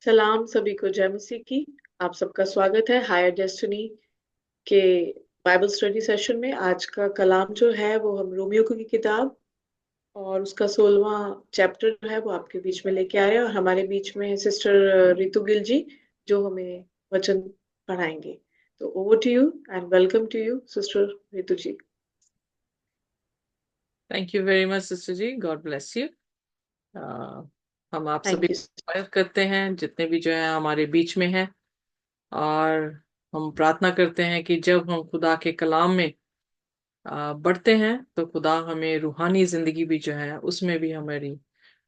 सलाम सभी को, जय मसीह की। आप सबका स्वागत है हायर डेस्टिनी के बाइबल स्टडी सेशन में। आज का कलाम जो है वो हम रोमियो की किताब और उसका 16वां चैप्टर जो है वो आपके बीच में लेके आए हैं। और हमारे बीच में सिस्टर रितु गिल जी जो हमें वचन पढ़ाएंगे। तो over to you and welcome to you sister Ritu ji. Thank you very much sister ji, God bless you. हम आप सभी थैंक यू। स्वागत करते हैं जितने भी जो है हमारे बीच में हैं। और हम प्रार्थना करते हैं कि जब हम खुदा के कलाम में बढ़ते हैं तो खुदा हमें रूहानी जिंदगी भी जो है उसमें भी हमारी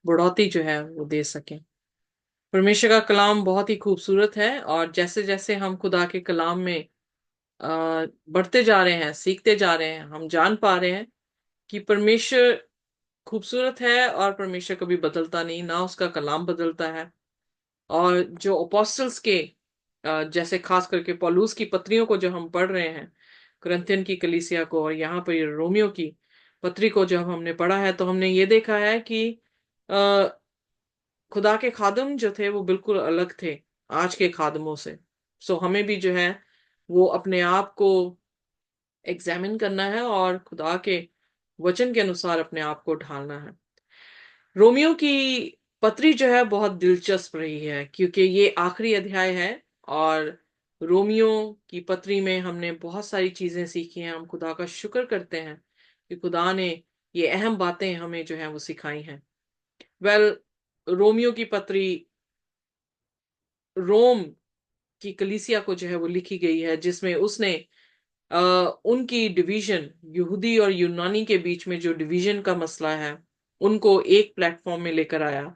बढ़ोतरी जो है वो दे सके। परमेश्वर का कलाम बहुत ही खूबसूरत है, और जैसे जैसे हम खुदा के कलाम में बढ़ते जा रहे हैं, सीखते जा रहे हैं, हम जान पा रहे हैं कि परमेश्वर खूबसूरत है और परमेश्वर कभी बदलता नहीं, ना उसका कलाम बदलता है। और जो अपोस्टल्स के जैसे खास करके पौलुस की पत्रियों को जो हम पढ़ रहे हैं, कुरिन्थियन की कलीसिया को और यहाँ पर ये रोमियो की पत्री को जब हमने पढ़ा है, तो हमने ये देखा है कि अ, खुदा के खादम जो थे वो बिल्कुल अलग थे आज के खादमों से। सो हमें भी जो है वो अपने आप को एग्जामिन करना है और खुदा के वचन के अनुसार अपने आप को ढालना है। रोमियो की पत्री जो है बहुत दिलचस्प रही है क्योंकि ये आखिरी अध्याय है। और रोमियो की पत्री में हमने बहुत सारी चीजें सीखी हैं। हम खुदा का शुक्र करते हैं कि खुदा ने ये अहम बातें हमें जो है वो सिखाई हैं। वेल, रोमियो की पत्री रोम की कलीसिया को जो है वो लिखी गई है, जिसमें उसने अ, उनकी डिवीजन, यहूदी और यूनानी के बीच में जो डिवीजन का मसला है, उनको एक प्लेटफॉर्म में लेकर आया।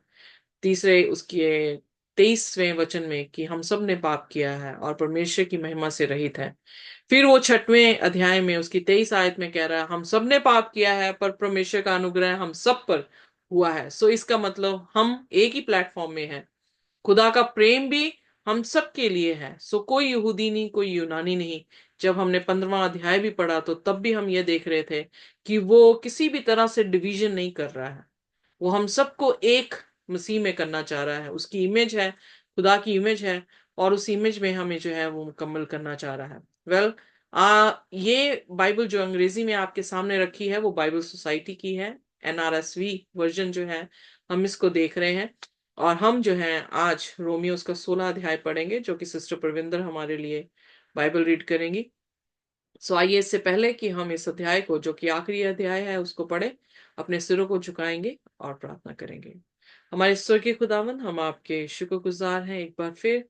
तीसरे उसके 23वें वचन में कि हम सब ने पाप किया है और परमेश्वर की महिमा से रहित है। फिर वो 6वें अध्याय में उसकी 23 आयत में कह रहा है हम सब ने पाप किया है पर परमेश्वर का अनुग्रह हम सब पर हुआ है। सो इसका मतलब हम एक ही प्लेटफॉर्म में हैं। खुदा का प्रेम भी हम सब के लिए है। सो कोई यहूदी नहीं, कोई यूनानी नहीं। जब हमने 15वां अध्याय भी पढ़ा तो तब भी हम ये देख रहे थे कि वो किसी भी तरह से डिवीजन नहीं कर रहा है। वो हम सबको एक मसीह में करना चाह रहा है। उसकी इमेज है, खुदा की इमेज है, और उस इमेज में हमें जो है वो मुकम्मल करना चाह रहा है। वेल, ये बाइबल जो अंग्रेजी में आपके सामने रखी है वो बाइबल सोसाइटी की है। NRSV वर्जन जो है हम इसको देख रहे हैं। और हम जो है आज रोमियोस का 16 अध्याय पढ़ेंगे, जो कि सिस्टर प्रविंदर हमारे लिए बाइबल रीड करेंगी। सो आइए, इससे पहले कि हम इस अध्याय को, जो कि आखिरी अध्याय है, उसको पढ़े, अपने सिरों को झुकाएंगे और प्रार्थना करेंगे। हमारे स्वर्गीय खुदावन, हम आपके शुक्रगुजार हैं। एक बार फिर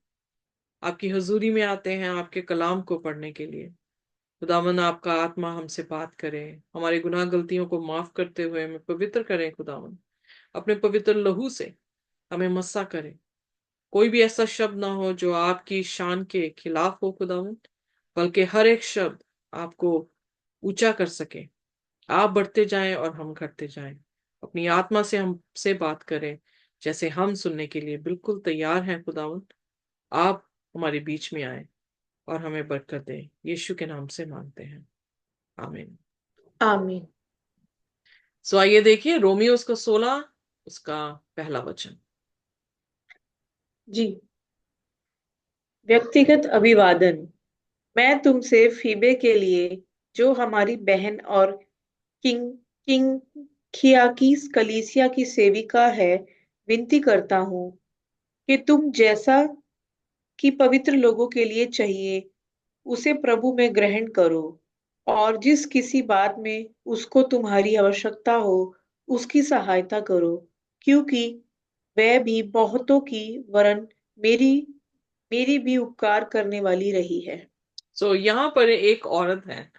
आपकी हजूरी में आते हैं आपके कलाम को पढ़ने के लिए। खुदावन, आपका आत्मा हमसे बात करे, हमारे गुनाह गलतियों को माफ करते हुए हमें पवित्र करें। खुदावन, अपने पवित्र लहू से हमें मस्सा करें। कोई भी ऐसा शब्द ना हो जो आपकी शान के खिलाफ हो खुदावन, बल्कि हर एक शब्द आपको ऊंचा कर सके। आप बढ़ते जाएं और हम घटते जाएं। अपनी आत्मा से हमसे बात करें, जैसे हम सुनने के लिए बिल्कुल तैयार हैं। खुदावन, आप हमारे बीच में आए और हमें बरकत दें। यीशु के नाम से मांगते हैं, आमीन। आमीन। सो आइए देखिए रोमियो उसका 16, उसका पहला वचन। जी। व्यक्तिगत अभिवादन। मैं तुमसे फीबे के लिए, जो हमारी बहन और किंग किंग खियाकीस कलीसिया की सेविका है, विनती करता हूँ कि तुम जैसा कि पवित्र लोगों के लिए चाहिए उसे प्रभु में ग्रहण करो, और जिस किसी बात में उसको तुम्हारी आवश्यकता हो उसकी सहायता करो, क्योंकि वह भी बहुतों की वरन मेरी मेरी भी उपकार करने वाली रही है। सो यहाँ पर एक औरत है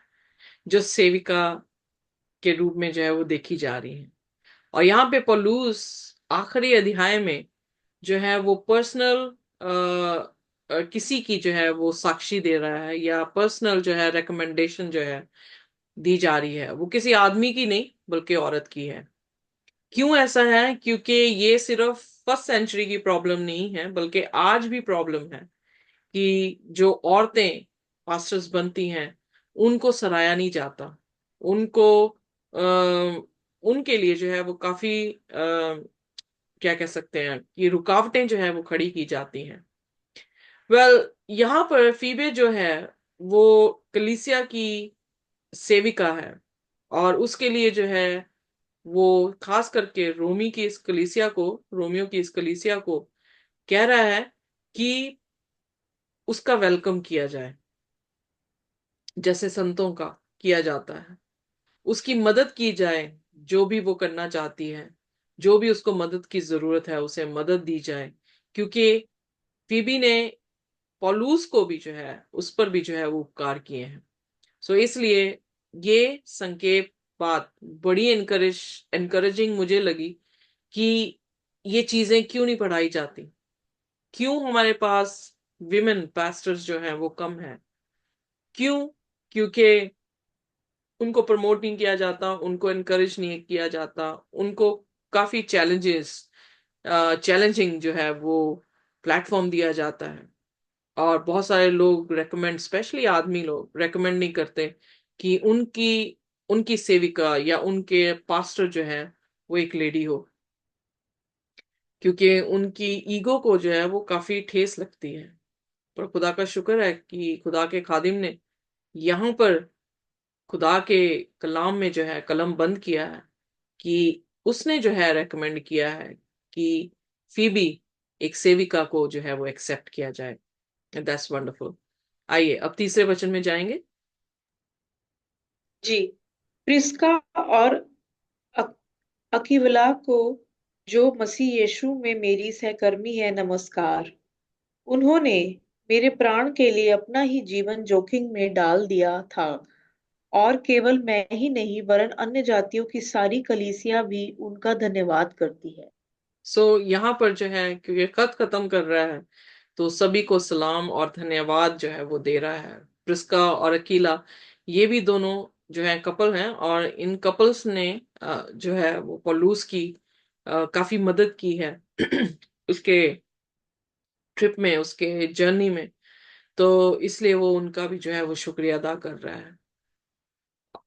जो सेविका के रूप में जो है वो देखी जा रही है। और यहाँ पे पौलुस आखिरी अध्याय में जो है वो पर्सनल किसी की जो है वो साक्षी दे रहा है, या पर्सनल जो है रिकमेंडेशन जो है दी जा रही है, वो किसी आदमी की नहीं बल्कि औरत की है। क्यों ऐसा है? क्योंकि ये सिर्फ फर्स्ट सेंचुरी की प्रॉब्लम नहीं है, बल्कि आज भी प्रॉब्लम है कि जो औरतें पास्टर्स बनती हैं उनको सराहा नहीं जाता। उनको उनके लिए जो है वो काफी क्या कह सकते हैं कि रुकावटें जो है वो खड़ी की जाती हैं। वेल, यहाँ पर फीबे जो है वो कलीसिया की सेविका है, और उसके लिए जो है वो खास करके रोमियो की इस कलीसिया को कह रहा है कि उसका वेलकम किया जाए, जैसे संतों का किया जाता है। उसकी मदद की जाए, जो भी वो करना चाहती है, जो भी उसको मदद की जरूरत है उसे मदद दी जाए, क्योंकि फीबी ने पौलुस को भी जो है उस पर भी जो है वो उपकार किए हैं। सो इसलिए ये संकेत बात बड़ी एनकरेजिंग मुझे लगी कि ये चीजें क्यों नहीं पढ़ाई जाती, क्यों हमारे पास विमेन पास्टर्स जो हैं वो कम है, क्यों? क्योंकि उनको प्रमोट नहीं किया जाता, उनको एनकरेज नहीं किया जाता, उनको काफी चैलेंजिंग जो है वो प्लेटफॉर्म दिया जाता है। और बहुत सारे लोग रेकमेंड, स्पेशली आदमी लोग रेकमेंड नहीं करते कि उनकी उनकी सेविका या उनके पास्टर जो है वो एक लेडी हो, क्योंकि उनकी ईगो को जो है वो काफी ठेस लगती है। पर खुदा का शुक्र है कि खुदा के खादिम ने यहाँ पर खुदा के कलाम में जो है कलम बंद किया है कि उसने जो है रेकमेंड किया है कि फीबी एक सेविका को जो है वो एक्सेप्ट किया जाए। That's wonderful. आइए अब तीसरे वचन में जाएंगे। जी। प्रिस्का और अक- अकीविला को, जो मसीह यीशु में मेरी सहकर्मी है, नमस्कार। उन्होंने मेरे प्राण के लिए अपना ही जीवन जोखिम में डाल दिया था, और केवल मैं ही नहीं वरन अन्य जातियों की सारी कलीसिया भी उनका धन्यवाद करती है। यहाँ पर जो है, क्योंकि खत खत्म कर रहा है, तो सभी को सलाम और धन्यवाद जो है वो दे रहा है। प्रिस्का और अकीला, ये भी दोनों जो है कपल हैं, और इन कपल्स ने जो है वो पौलुस की काफी मदद की है उसके ट्रिप में, उसके जर्नी में। तो इसलिए वो उनका भी जो है वो शुक्रिया अदा कर रहा है।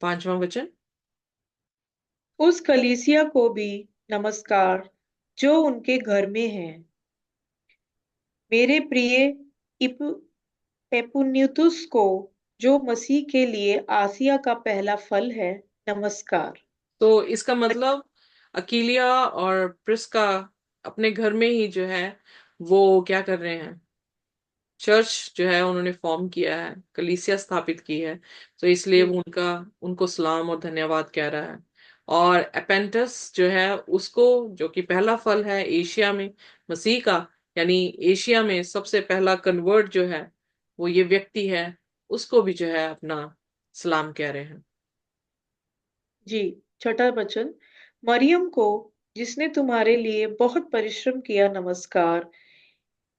पांचवा वचन। उस कलीसिया को भी नमस्कार, जो उनके घर में है। मेरे प्रिय इप एपुन्युतुस को, जो मसीह के लिए आसिया का पहला फल है, नमस्कार। तो इसका मतलब अकीलिया और प्रिस्का अपने घर में ही जो है वो क्या कर रहे हैं, चर्च जो है उन्होंने फॉर्म किया है, कलीसिया स्थापित की है। तो इसलिए जी। वो उनको सलाम और धन्यवाद कह रहा है। और एपेंटस जो है उसको, जो कि पहला फल है एशिया में मसीह का, यानी एशिया में सबसे पहला कन्वर्ट जो है वो ये व्यक्ति है, उसको भी जो है अपना सलाम कह रहे हैं। जी। छठा वचन। मरियम को, जिसने तुम्हारे लिए बहुत परिश्रम किया, नमस्कार।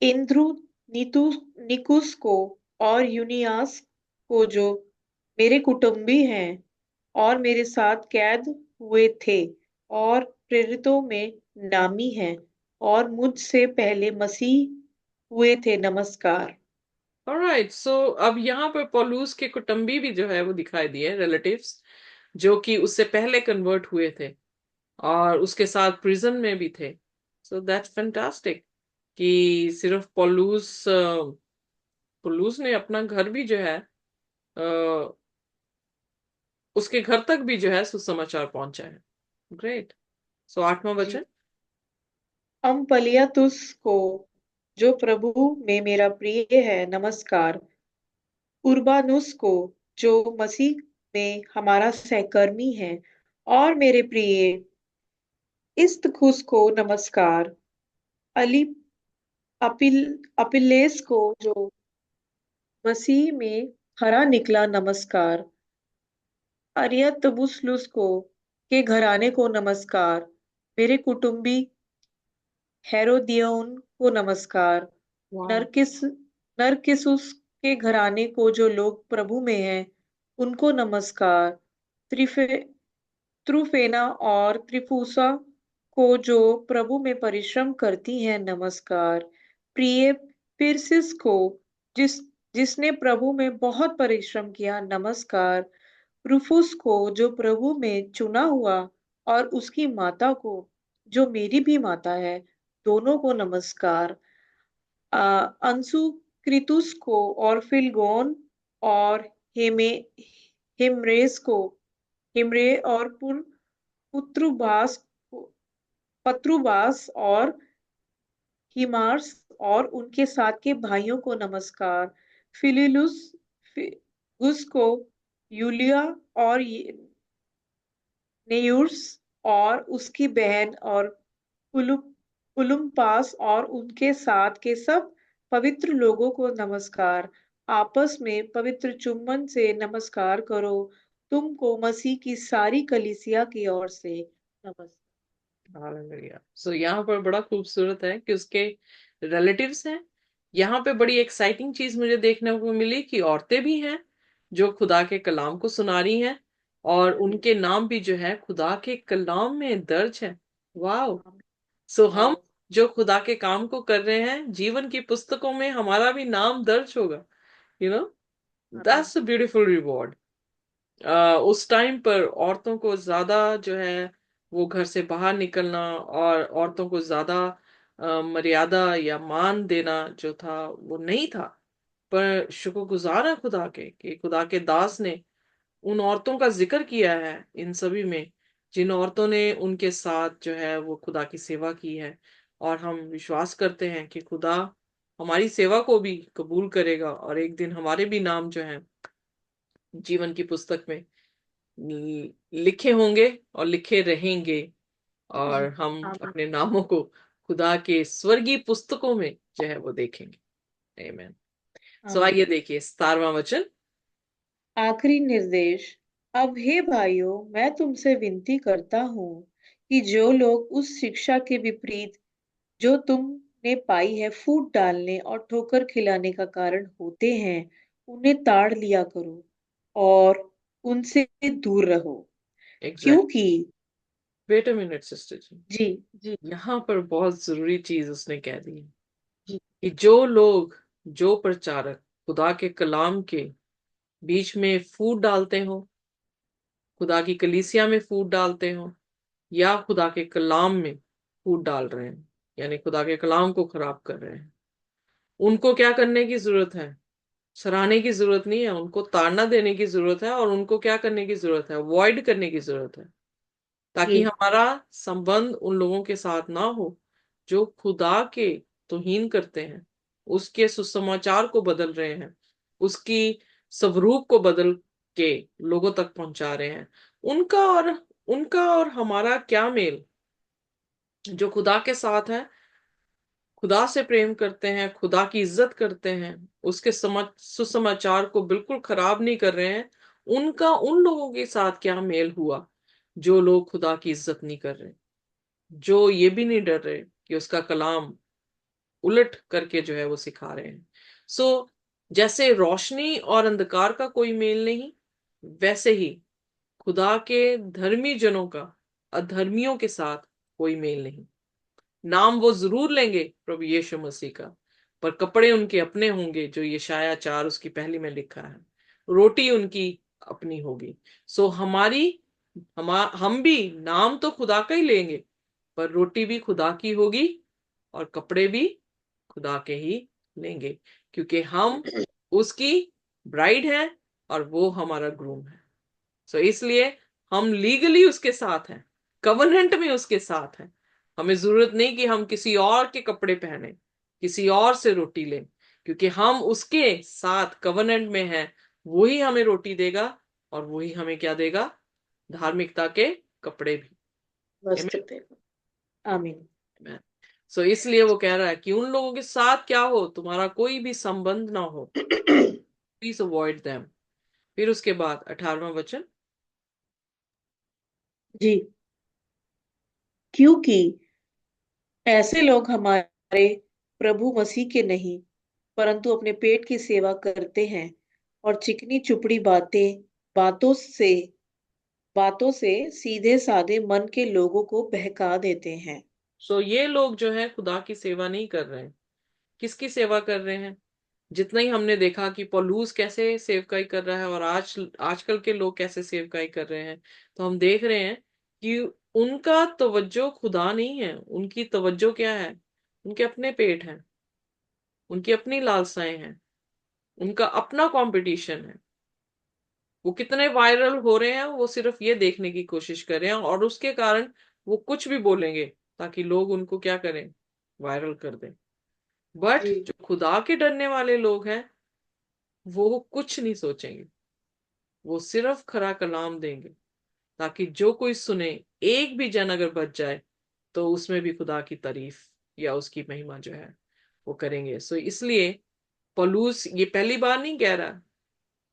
इंद्रु नीतु निकुस को और यूनियास को, जो मेरे कुटुंबी हैं और मेरे साथ कैद हुए थे और प्रेरितों में नामी हैं और मुझसे पहले मसीह हुए थे, नमस्कार। ऑलराइट, सो अब यहाँ पर पौलुस के कुटुंबी भी जो है वो दिखाई दिए, रिलेटिव्स, जो कि उससे पहले कन्वर्ट हुए थे और उसके साथ प्रिजन में भी थे। सो दैट्स फैंटास्टिक कि सिर्फ पौलुस ने अपना घर भी जो है उसके घर तक भी जो है सुसमाचार पहुंचा है। ग्रेट। सो आठवां जी। वचन। अम्पलियातुस को, जो प्रभु में मेरा प्रिय है, नमस्कार। उर्बानुस को, जो मसीह में हमारा सहकर्मी है और मेरे प्रिय इस्तखुस को, नमस्कार। अली अपिल अपिलेस को, जो मसीह में हरा निकला, नमस्कार। अरियतबुसलुस को के घराने को, नमस्कार। मेरे कुटुंबी हेरोदियोन को, नमस्कार। वाह। नरकिस नरकिसुस के घराने को, जो लोग प्रभु में हैं, उनको नमस्कार। त्रिफे त्रुफेना और त्रिफूसा को, जो प्रभु में परिश्रम करती हैं, नमस्कार। प्रिय पिरसिस को, जिस जिसने प्रभु में बहुत परिश्रम किया, नमस्कार। रूफुस को, जो प्रभु में चुना हुआ, और उसकी माता को, जो मेरी भी माता है, दोनों को नमस्कार। अंसुक्रितुस को और फिलगोन और हेमे हिमरेस को, हिमरे और पुत्रुबास पत्रुबास और हिमार्स और उनके साथ के भाइयों को नमस्कार। फिलिलुस फिगुस को, यूलिया और नेयुस और उसकी बहन और उलुम्पास और उनके साथ के सब पवित्र लोगों को नमस्कार। आपस में पवित्र चुम्बन से नमस्कार करो। तुमको मसीह की सारी कलीसिया की ओर से नमस्कार। हालेलुया। सो यहाँ पर बड़ा खूबसूरत है कि उसके रिलेटिव्स हैं। यहाँ पे बड़ी एक्साइटिंग चीज मुझे देखने को मिली कि औरतें भी हैं जो खुदा के कलाम को सुना रही हैं, और उनके नाम भी जो है खुदा के कलाम में दर्ज है। वाह। सो हम वाओ। जो खुदा के काम को कर रहे हैं, जीवन की पुस्तकों में हमारा भी नाम दर्ज होगा। यू नो, आमीन। That's a beautiful reward. उस टाइम पर औरतों को ज्यादा जो है वो घर से बाहर निकलना और औरतों को ज्यादा मर्यादा या मान देना जो था वो नहीं था। पर शुक्रगुजार है खुदा के कि खुदा के दास ने उन औरतों का जिक्र किया है इन सभी में, जिन औरतों ने उनके साथ जो है वो खुदा की सेवा की है। और हम विश्वास करते हैं कि खुदा हमारी सेवा को भी कबूल करेगा और एक दिन हमारे भी नाम जो है जीवन की पुस्तक में लिखे होंगे और लिखे रहेंगे, और हम आमीन। अपने नामों को खुदा के स्वर्गीय पुस्तकों में जो है वो देखेंगे। आमीन। सो आमीन। आइए देखिए 17वां वचन। आखिरी निर्देश। अब हे भाइयों, मैं तुमसे विनती करता हूँ कि जो लोग उस शिक्षा के विपरीत जो तुमने पाई है फूट डालने और ठोकर खिलाने का कारण होते हैं, उन्हें ताड़ लिया करो और उनसे दूर रहो। एग्जैक्ट। क्योंकि वेट अ मिनट सिस्टर जी। जी। जी। यहाँ पर बहुत जरूरी चीज उसने कह दी है जी। कि जो लोग, जो प्रचारक खुदा के कलाम के बीच में फूट डालते हो, खुदा की कलीसिया में फूट डालते हो, या खुदा के कलाम में फूट डाल रहे हैं, यानी खुदा के कलाम को खराब कर रहे हैं, उनको क्या करने की जरूरत है? सराहने की जरूरत नहीं है, उनको ताड़ना देने की जरूरत है, और उनको क्या करने की जरूरत है? अवॉइड करने की जरूरत है, ताकि जी। हमारा संबंध उन लोगों के साथ ना हो जो खुदा के तौहीन करते हैं, उसके सुसमाचार को बदल रहे हैं, उसकी स्वरूप को बदल के लोगों तक पहुंचा रहे हैं। उनका और उनका और हमारा क्या मेल? जो खुदा के साथ है, खुदा से प्रेम करते हैं, खुदा की इज्जत करते हैं, उसके सुसमाचार को बिल्कुल खराब नहीं कर रहे हैं, उनका उन लोगों के साथ क्या मेल हुआ जो लोग खुदा की इज्जत नहीं कर रहे, जो ये भी नहीं डर रहे कि उसका कलाम उलट करके जो है वो सिखा रहे हैं। सो जैसे रोशनी और अंधकार का कोई मेल नहीं, वैसे ही खुदा के धर्मी जनों का अधर्मियों के साथ कोई मेल नहीं। नाम वो जरूर लेंगे प्रभु यीशु मसीह का, पर कपड़े उनके अपने होंगे, जो यशाया 4 उसकी पहली में लिखा है। रोटी उनकी अपनी होगी। सो हम भी नाम तो खुदा का ही लेंगे, पर रोटी भी खुदा की होगी और कपड़े भी खुदा के ही लेंगे, क्योंकि हम उसकी ब्राइड हैं और वो हमारा ग्रूम है। सो इसलिए हम लीगली उसके साथ हैं, कवनेंट में उसके साथ हैं। हमें जरूरत नहीं कि हम किसी और के कपड़े पहने, किसी और से रोटी लें, क्योंकि हम उसके साथ कवनेंट में हैं। वही हमें रोटी देगा और वही हमें क्या देगा? धार्मिकता के कपड़े भी। वस्त्र देगा। आमीन। Amen. सो इसलिए वो कह रहा है कि उन लोगों के साथ क्या हो, तुम्हारा कोई भी संबंध ना हो, प्लीज अवॉइड देम। फिर उसके बाद 18वां वचन। जी। क्योंकि ऐसे लोग हमारे प्रभु मसीह के नहीं, परंतु अपने पेट की सेवा करते हैं और चिकनी चुपड़ी बातों से बातों से सीधे साधे मन के लोगों को बहका देते हैं। सो ये लोग जो है खुदा की सेवा नहीं कर रहे हैं। किसकी सेवा कर रहे हैं? जितना ही हमने देखा कि पौलुस कैसे सेवकाई कर रहा है और आजकल के लोग कैसे सेवकाई कर रहे हैं, तो हम देख रहे हैं कि उनका तवज्जो खुदा नहीं है। उनकी तवज्जो क्या है? उनके अपने पेट हैं, उनकी अपनी लालसाएं हैं, उनका अपना कंपटीशन है। वो कितने वायरल हो रहे हैं वो सिर्फ ये देखने की कोशिश कर रहे हैं, और उसके कारण वो कुछ भी बोलेंगे ताकि लोग उनको क्या करें, वायरल कर दें। बट जी। जो खुदा के डरने वाले लोग हैं वो कुछ नहीं सोचेंगे, वो सिर्फ खरा कलाम देंगे ताकि जो कोई सुने, एक भी जन अगर बच जाए तो उसमें भी खुदा की तारीफ या उसकी महिमा जो है वो करेंगे। सो इसलिए पौलुस ये पहली बार नहीं कह रहा,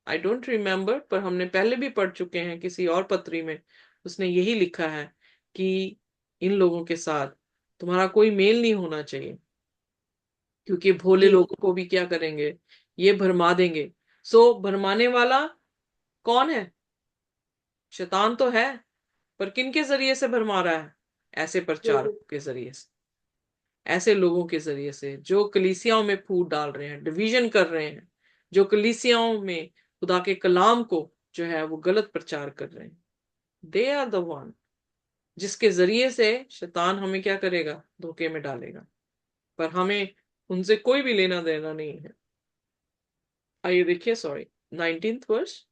आई डोंट रिमेम्बर, पर हमने पहले भी पढ़ चुके हैं किसी और पत्री में, उसने यही लिखा है कि इन लोगों के साथ तुम्हारा कोई मेल नहीं होना चाहिए, क्योंकि भोले जी। लोगों को भी क्या करेंगे, ये भरमा देंगे। सो भरमाने वाला कौन है? शैतान तो है, पर किन के जरिए से भरमा रहा है? ऐसे लोगों। प्रचारकों के जरिए से, ऐसे लोगों के जरिए से जो कलीसियाओं में फूट डाल रहे हैं, डिवीजन कर रहे हैं, जो कलीसियाओं में खुदा के कलाम को जो है वो गलत प्रचार कर रहे हैं। दे आर द वन जिसके जरिए से शैतान हमें क्या करेगा, धोखे में डालेगा। पर हमें उनसे कोई भी लेना देना नहीं है। आइए देखिए, सॉरी, 19th वर्ष।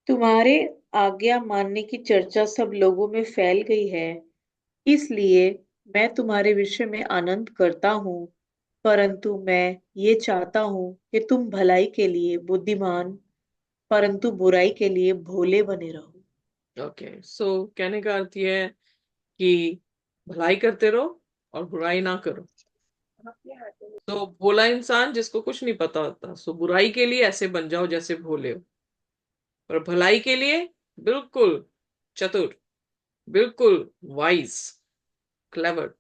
तुम्हारे आज्ञा मानने की चर्चा सब लोगों में फैल गई है, इसलिए मैं तुम्हारे विषय में आनंद करता हूँ। परंतु मैं ये चाहता हूँ कि तुम भलाई के लिए बुद्धिमान, परंतु बुराई के लिए भोले बने रहो। ओके, सो कहने का अर्थ यह है कि भलाई करते रहो और बुराई ना करो। तो भोला इंसान जिसको कुछ नहीं पता होता, सो बुराई के लिए ऐसे बन जाओ जैसे भोले हो, और भलाई के लिए बिल्कुल चतुर, बिल्कुल वाइज, क्लेवर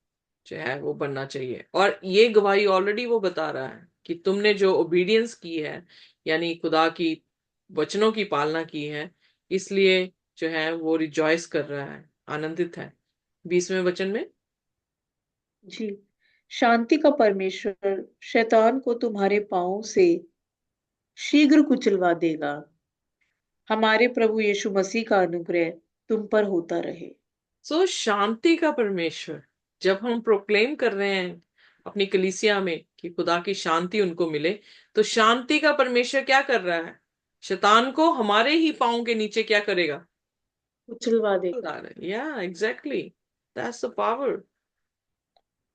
जो है वो बनना चाहिए। और ये गवाही ऑलरेडी वो बता रहा है कि तुमने जो ओबीडियंस की है, यानी खुदा की वचनों की पालना की है, इसलिए जो है वो रिजॉइस कर रहा है, आनंदित है। 20वें वचन में, जी। शांति का परमेश्वर शैतान को तुम्हारे पांवों से शीघ्र कुचलवा देगा। हमारे प्रभु यीशु मसीह का अनुग्रह तुम पर होता रहे। सो शांति का परमेश्वर, जब हम प्रोक्लेम कर रहे हैं अपनी कलीसिया में कि खुदा की शांति उनको मिले, तो शांति का परमेश्वर क्या कर रहा है? शैतान को हमारे ही पांव के नीचे क्या करेगा? कुचलवा देगा। ला रहे, या exactly, that's the power.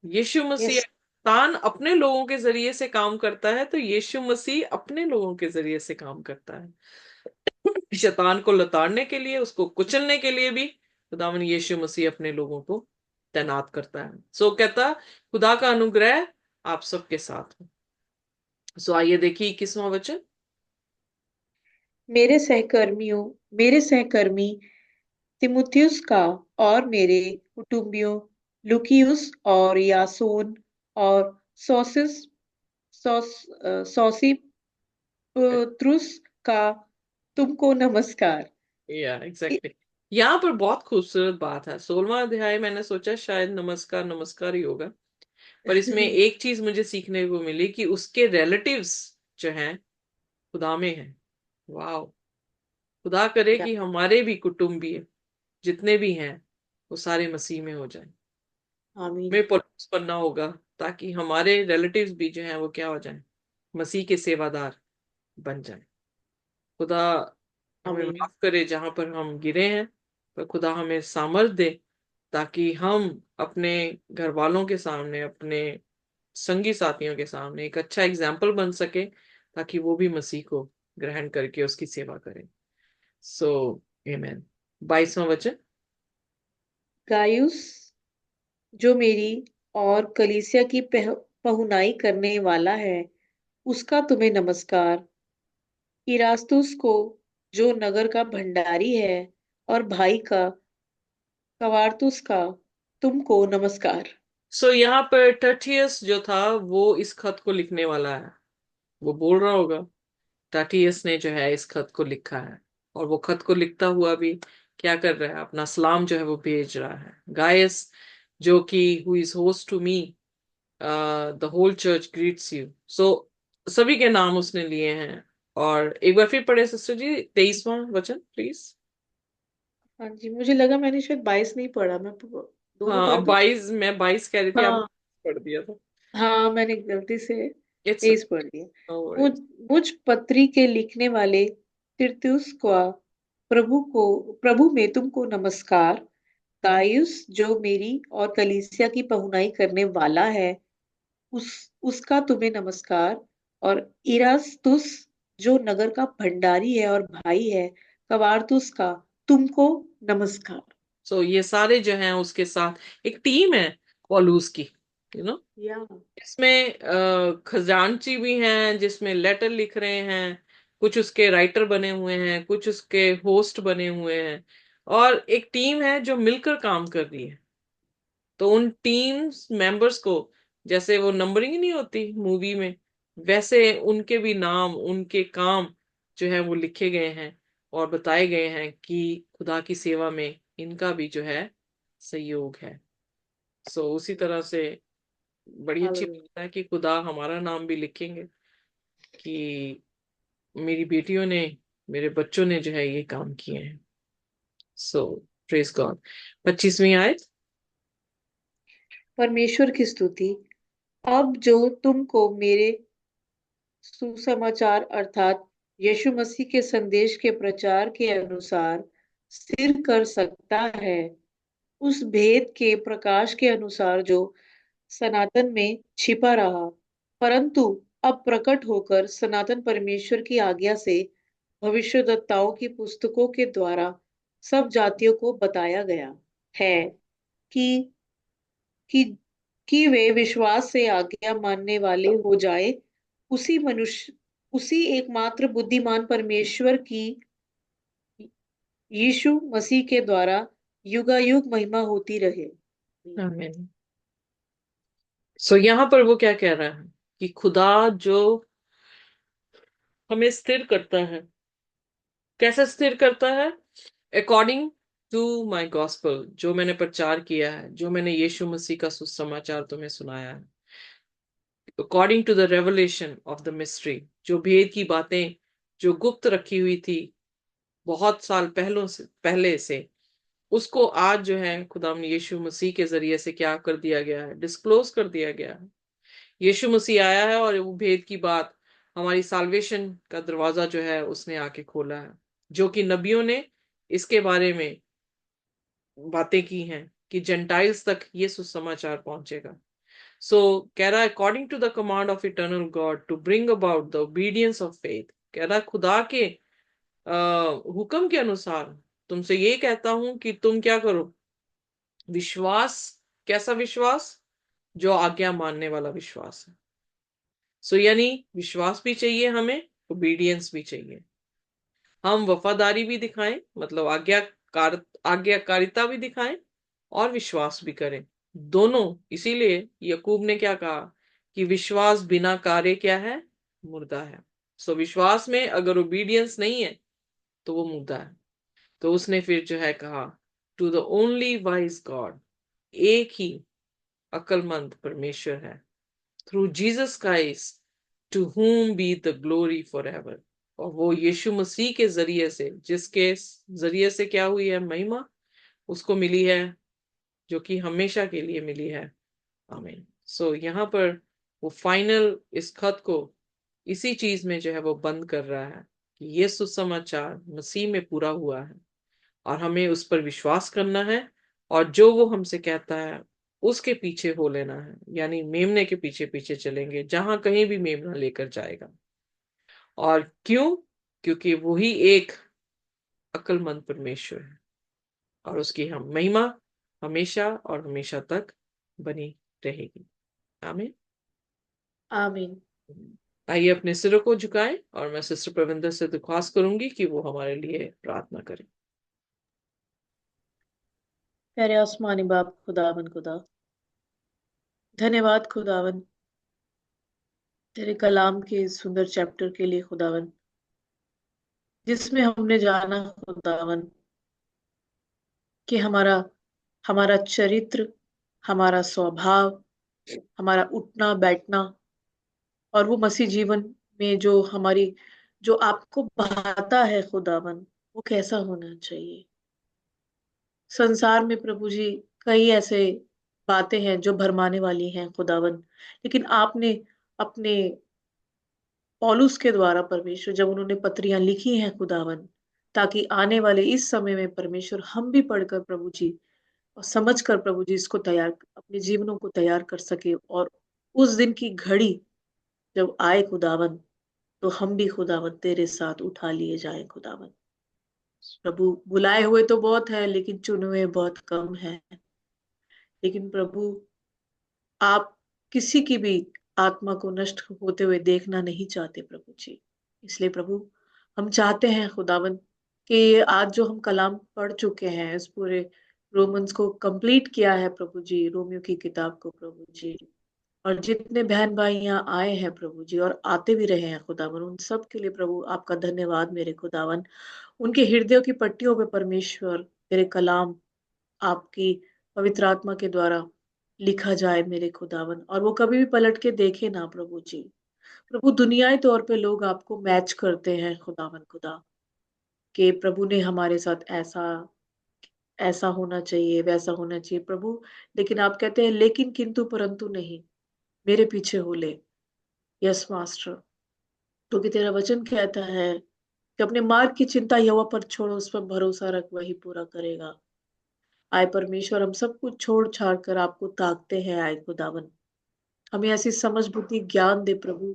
Yishu Masih, yes. शैतान अपने लोगों के जरिए से काम करता है, तो यीशु मसीह अपने लोगों के जरिए से काम करता है। शैतान को लताड़ने के लिए, उसको कुचलने के लिए भी खुदावन यीशु मसीह अपने लोगों को तैनात करता है। सो कहता, खुदा का अनुग्रह आप सबके साथ हो। सो आइए देखिए 21वां वचन। मेरे सहकर्मी तिमुथियुस का और मेरे कुटुंबियों लुकियुस और यासोन और सोसिस सोसिपत्रुस का तुमको नमस्कार। या इ- एग्जैक्टली, यहाँ पर बहुत खूबसूरत बात है। 16वां अध्याय मैंने सोचा शायद नमस्कार नमस्कार ही होगा, पर इसमें एक चीज मुझे सीखने को मिली कि उसके रिलेटिव्स जो हैं खुदा में हैं। वाह! खुदा करे या, कि हमारे भी कुटुंबीय जितने भी हैं वो सारे मसीह में हो जाएं। आमीन। हमें पौलुस बनना होगा ताकि हमारे रिलेटिव्स भी जो हैं वो क्या हो जाएं, मसीह के सेवादार बन जाएं। खुदा हमें आमीन। माफ करे जहां पर हम गिरे हैं, पर खुदा हमें सामर्थ दे ताकि हम अपने घर वालों के सामने, अपने संगी साथियों के सामने एक अच्छा एग्जाम्पल बन सके, ताकि वो भी मसीह को ग्रहण करके उसकी सेवा करें। सो आमेन। 22वां वचन। गायुस जो मेरी और कलीसिया की पहुनाई करने वाला है, उसका तुम्हें नमस्कार। इरास्तुस को जो नगर का भंडारी है, और भाई का कवारतुस का तुमको नमस्कार। यहाँ पर टर्टियस जो था वो इस खत को लिखने वाला है। वो बोल रहा होगा, टाटियस ने जो है इस खत को लिखा है, और वो खत को लिखता हुआ भी क्या कर रहा है, अपना सलाम जो है वो भेज रहा है। गायस जो कि who is host to me, the whole church greets you. So सभी के नाम उसने लिए हैं। और एक बार फिर पढ़े सिस्टर जी 23वां वचन प्लीज। हाँ जी, मुझे लगा मैंने शायद 22 नहीं पढ़ा, मैं दोनों हाँ, पढ़ अब दूं? 22, मैं 22 कह रही थी, आप हाँ पढ़ दिया था। हाँ, मैंने गलती से इट्स 23 पढ़ दिया। नो मुझ वरीज। मुझ पत्री के लिखने वाले तिरतुस को, प्रभु में तुमको नमस्कार। गायुस जो मेरी और कलीसिया की पहुनाई करने वाला है, उस उसका तुम्हें नमस्कार। और इरास्तुस जो नगर का भंडारी है और भाई है, कवारतुस का तुमको नमस्कार। सो ये सारे जो हैं उसके साथ एक टीम है पॉलूस की, यू नो। या इसमें खजांची भी हैं जिसमें लेटर लिख रहे हैं, कुछ उसके राइटर बने हुए हैं, कुछ उसके होस्ट बने हुए हैं, और एक टीम है जो मिलकर काम कर रही है। तो उन टीम्स मेंबर्स को, जैसे वो नंबरिंग नहीं होती मूवी में, वैसे उनके भी नाम, उनके काम जो है वो लिखे गए हैं और बताए गए हैं कि खुदा की सेवा में इनका भी जो है सहयोग है। सो उसी तरह से बड़ी अच्छी हालेलुया। बात है कि खुदा हमारा नाम भी लिखेंगे कि मेरी बेटियों ने, मेरे बच्चों ने जो है ये काम किए हैं। सो प्रेज गॉड। 25वीं आयत। परमेश्वर की स्तुति। अब जो तुमको मेरे सुसमाचार अर्थात यीशु मसीह के संदेश के प्रचार के अनुसार स्थिर कर सकता है, उस भेद के प्रकाश के अनुसार जो सनातन में छिपा रहा, परंतु अब प्रकट होकर सनातन परमेश्वर की आज्ञा से भविष्यद्वक्ताओं की पुस्तकों के द्वारा सब जातियों को बताया गया है कि कि कि वे विश्वास से आज्ञा मानने वाले हो जाए। उसी एकमात्र बुद्धिमान परमेश्वर की यीशु मसीह के द्वारा युगायुग महिमा होती रहे। आमीन। सो यहाँ पर वो क्या कह रहा है कि खुदा जो हमें स्थिर करता है, कैसे स्थिर करता है? अकॉर्डिंग टू माई गॉस्पल, जो मैंने प्रचार किया है, जो मैंने यीशु मसीह का सुसमाचार तुम्हें सुनाया है, according to the revelation of the mystery, जो भेद की बातें जो गुप्त रखी हुई थी बहुत साल पहले से, उसको आज जो है खुदा ने यीशु मसीह के जरिए से क्या कर दिया गया है, डिस्क्लोज कर दिया गया है। यीशु मसीह आया है और वो भेद की बात, हमारी साल्वेशन का दरवाजा जो है उसने आके खोला है, जो कि नबियों ने इसके बारे में बातें की हैं कि जेंटाइल्स तक ये सुसमाचार पहुंचेगा। सो कह रहा है according to the command of eternal God to bring about the obedience of faith. कह रहा है खुदा के हुक्म के अनुसार तुमसे ये कहता हूं कि तुम क्या करो, विश्वास। कैसा विश्वास? जो आज्ञा मानने वाला विश्वास है। सो यानी विश्वास भी चाहिए हमें, ओबीडियंस भी चाहिए। हम वफादारी भी दिखाएं, मतलब आज्ञाकारिता भी दिखाएं, और विश्वास भी करें, दोनों। इसीलिए यकूब ने क्या कहा कि विश्वास बिना कार्य क्या है? मुर्दा है। सो विश्वास में अगर ओबीडियंस नहीं है तो वो मुर्दा है। तो उसने फिर जो है कहा, to the only wise God, एक ही अक्लमंद परमेश्वर है, through Jesus Christ, to whom be the glory for ever. और वो यीशु मसीह के जरिए से, जिसके जरिए से क्या हुई है महिमा, उसको मिली है, जो कि हमेशा के लिए मिली है। आमीन। सो यहाँ पर वो फाइनल इस खत को इसी चीज में जो है वो बंद कर रहा है कि ये सुसमाचार मसीह में पूरा हुआ है और हमें उस पर विश्वास करना है, और जो वो हमसे कहता है उसके पीछे हो लेना है, यानी मेमने के पीछे पीछे चलेंगे जहां कहीं भी मेमना लेकर जाएगा। और क्यों? क्योंकि वही एक अक्लमंद परमेश्वर है, और उसकी हम महिमा हमेशा और हमेशा तक बनी रहेगी। आमीन। आमीन। आइए अपने सिरों को झुकाएं और मैं सिस्टर प्रविंदर से दरख्वास्त करूंगी कि वो हमारे लिए प्रार्थना करें। प्यारे आसमानी बाप खुदावन खुदा, धन्यवाद खुदावन तेरे कलाम के इस सुंदर चैप्टर के लिए खुदावन, जिसमें हमने जाना खुदावन कि हमारा हमारा चरित्र, हमारा स्वभाव, हमारा उठना बैठना और वो मसीह जीवन में जो हमारी जो आपको भाता है खुदावन, वो कैसा होना चाहिए। संसार में प्रभु जी कई ऐसे बातें हैं जो भरमाने वाली हैं खुदावन, लेकिन आपने अपने पौलुस के द्वारा परमेश्वर जब उन्होंने पत्रियां लिखी हैं खुदावन, ताकि आने वाले इस समय में परमेश्वर हम भी पढ़कर प्रभु जी और समझ कर प्रभु जी इसको तैयार अपने जीवनों को तैयार कर सके, और उस दिन की घड़ी जब आए खुदावन, तो हम भी खुदावन तेरे साथ उठा लिए जाए खुदावन। प्रभु बुलाए हुए तो बहुत है, लेकिन चुने हुए बहुत कम है। लेकिन प्रभु, आप किसी की भी आत्मा को नष्ट होते हुए देखना नहीं चाहते प्रभु जी। इसलिए प्रभु, हम चाहते हैं खुदावन कि आज जो हम कलाम पढ़ चुके हैं, इस पूरे रोमन्स को कंप्लीट किया है प्रभु जी, रोमियो की किताब को प्रभु जी, और जितने बहन भाई यहाँ आए हैं प्रभु जी और आते भी रहे हैं खुदावन, उन सब के लिए प्रभु आपका धन्यवाद मेरे खुदावन। उनके हृदयों की पट्टियों पे परमेश्वर तेरे कलाम आपकी पवित्र आत्मा के द्वारा लिखा जाए मेरे खुदावन, और वो कभी भी पलट के देखे ना प्रभु जी। प्रभु, दुनियाई तौर पे लोग आपको मैच करते हैं खुदावन खुदा, कि प्रभु ने हमारे साथ ऐसा ऐसा होना चाहिए, वैसा होना चाहिए प्रभु, लेकिन आप कहते हैं लेकिन किंतु परंतु नहीं, मेरे पीछे हो ले। यस मास्टर, क्योंकि तेरा वचन कहता है कि अपने मार्ग की चिंता यहोवा पर छोड़ो, उस पर भरोसा रख, वही पूरा करेगा। आए परमेश्वर, हम सब कुछ छोड़ छाड़ कर आपको ताकते हैं। आए खुदावन, हमें ऐसी समझ बुद्धि ज्ञान दे प्रभु,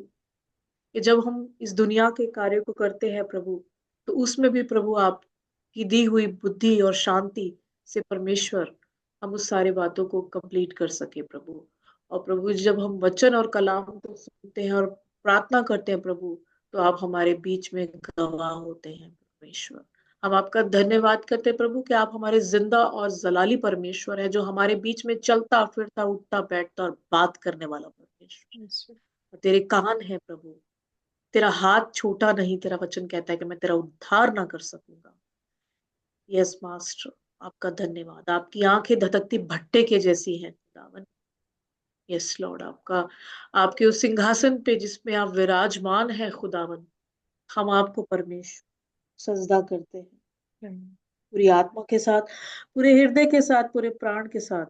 कि जब हम इस दुनिया के कार्य को करते हैं प्रभु, तो उसमें भी प्रभु आपकी दी हुई बुद्धि और शांति से परमेश्वर हम उस सारी बातों को कंप्लीट कर सके प्रभु। और प्रभु, जब हम वचन और कलाम को सुनते हैं और प्रार्थना करते हैं प्रभु, तो आप हमारे बीच में गवाह होते हैं परमेश्वर। हम आपका धन्यवाद करते हैं प्रभु कि आप हमारे जिंदा और जलाली परमेश्वर है, जो हमारे बीच में चलता फिरता उठता बैठता और बात करने वाला परमेश्वर। और तेरे कान है प्रभु, तेरा हाथ छोटा नहीं, तेरा वचन कहता है कि मैं तेरा उद्धार ना कर सकूंगा। यस मास्टर, आपका धन्यवाद। आपकी आंखें धधकती भट्टे के जैसी हैं खुदावन। यस लॉर्ड, आपका आपके उस सिंहासन पे जिसमें आप विराजमान है खुदावन, हम आपको परमेश्वर सजदा करते हैं पूरी आत्मा के साथ, पूरे हृदय के साथ, पूरे प्राण के साथ,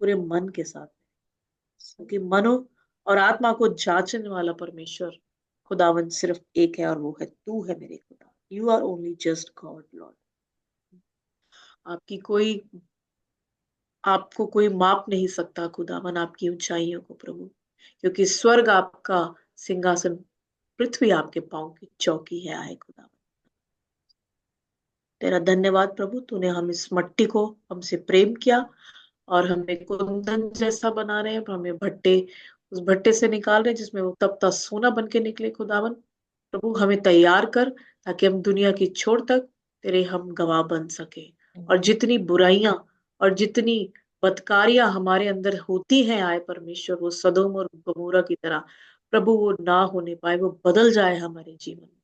पूरे मन के साथ, क्योंकि मनो और आत्मा को जांचने वाला परमेश्वर खुदावन सिर्फ एक है, और वो है तू है मेरे खुदा। You are only just God Lord. आपकी कोई आपको कोई माप नहीं सकता खुदावन आपकी ऊंचाइयों को प्रभु, क्योंकि स्वर्ग आपका सिंहासन, पृथ्वी आपके पांव की चौकी है। आए खुदावन, तेरा धन्यवाद प्रभु, तूने हम इस मट्टी को हमसे प्रेम किया और हमें कुंदन जैसा बना रहे हैं, हमें भट्टे उस भट्टे से निकाल रहे हैं जिसमें वो तपता सोना बन के निकले खुदावन। प्रभु, हमें तैयार कर, ताकि हम दुनिया की छोर तक तेरे हम गवाह बन सके, और जितनी बुराइयां और जितनी बदकारियां हमारे अंदर होती हैं, आए परमेश्वर, वो सदोम और गमोरा की तरह प्रभु वो ना होने पाए, वो बदल जाए हमारे जीवन में,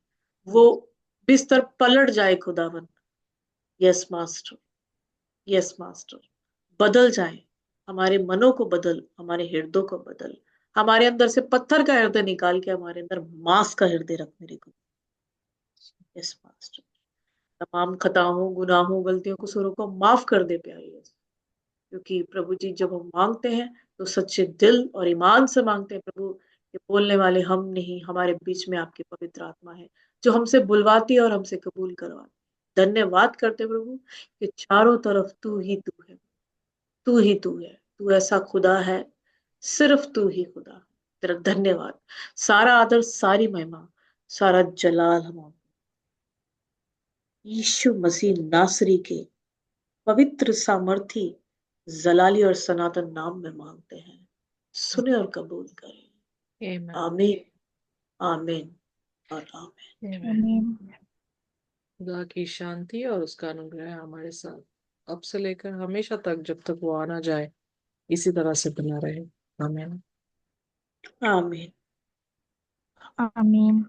वो बिस्तर पलट जाए खुदावन। यस मास्टर, यस मास्टर, बदल जाए। हमारे मनों को बदल, हमारे हृदय को बदल, हमारे अंदर से पत्थर का हृदय निकाल के हमारे अंदर मांस का हृदय रख मेरे को। यस मास्टर, तमाम खताओं, गुनाहों, गलतियों, कुसूरों को माफ कर दे प्यारे यीशु। क्योंकि प्रभु जी, जब हम मांगते हैं तो सच्चे दिल और ईमान से मांगते हैं प्रभु। ये बोलने वाले हम नहीं, हमारे बीच में आपकी पवित्र आत्मा है, जो हमसे बुलवाती है और हमसे कबूल करवाती है। धन्यवाद करते प्रभु कि चारों तरफ तू ही तू है, तू ही तू है, तू ऐसा खुदा है, सिर्फ तू ही खुदा। तेरा धन्यवाद, सारा आदर, सारी महिमा, सारा जलाल हम यीशु मसीह नासरी के पवित्र सामर्थी जलाली और सनातन नाम में मांगते हैं। सुने और कबूल करें। आमीन, आमीन और आमीन। आमीन। खुदा की शांति और उसका अनुग्रह हमारे साथ अब से लेकर हमेशा तक, जब तक वो आना जाए, इसी तरह से बना रहे। आमीन। आमीन। आमीन।